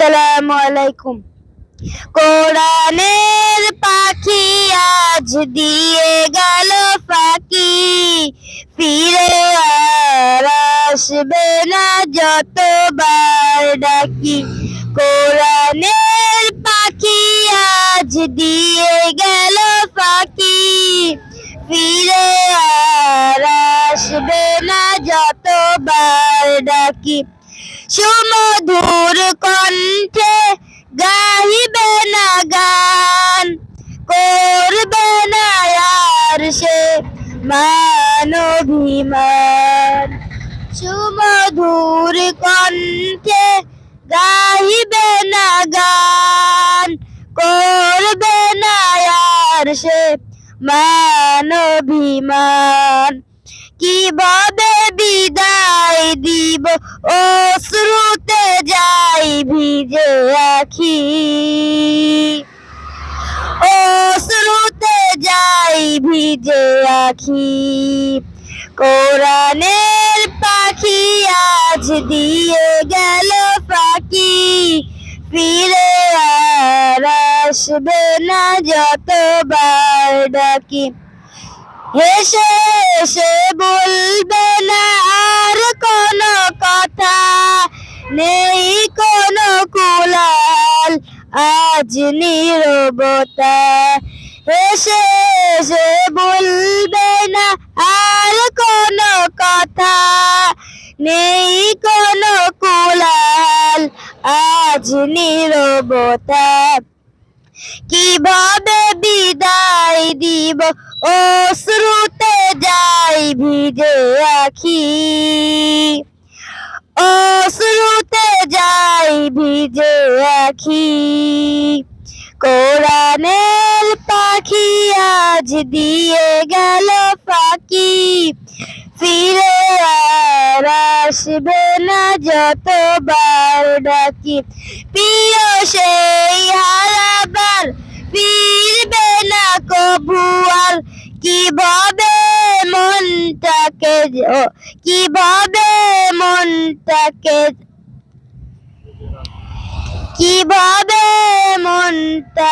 আসসালামু আলাইকুম। কোরআনের পাখি আজ দিয়ে গেল ফাঁকি, ফিরে আর আসবে না যতবার ডাকি। কোরআনের পাখি আজ দিয়ে গেল ফাঁকি, ফিরে আর আসবে না যতবার ডাকি। সুমধুর কণ্ঠে গাইবে না গান, করবে না আর সে মান অভিমান। সুমধুর কণ্ঠে গাইবে না গান, করবে না আর সে মান অভিমান। কিভাবে বিদায় দিব অশ্রুতে যাই ভিজে আখি, অশ্রুতে যাই ভিজে আখি। কোরআনের পাখি আজ দিয়ে গেল ফাঁকি, ফিরে আর আসবে না যতবার ডাকি। হেসে হেসে বলবে না আর কোনো কথা, নেই কোনো কুলাল আজ নীরবতা। হেসে হেসে বলবে না আর কোনো কথা, নেই কোনো কুলাল আজ নীরবতা। কিভাবে বিদায় দিব অশ্রুতে যাই ভিজে আখি, অশ্রুতে যাই ভিজে আখি। কোরআনের পাখি আজ দিয়ে গেল ফাঁকি, ফিরে আর আসবে না যতবার ডাকি। প্রিয় সেই হারাবার ফিরবে না কবু আর, কিভাবে মনটাকে কিভাবে মনটাকে কিভাবে মনটা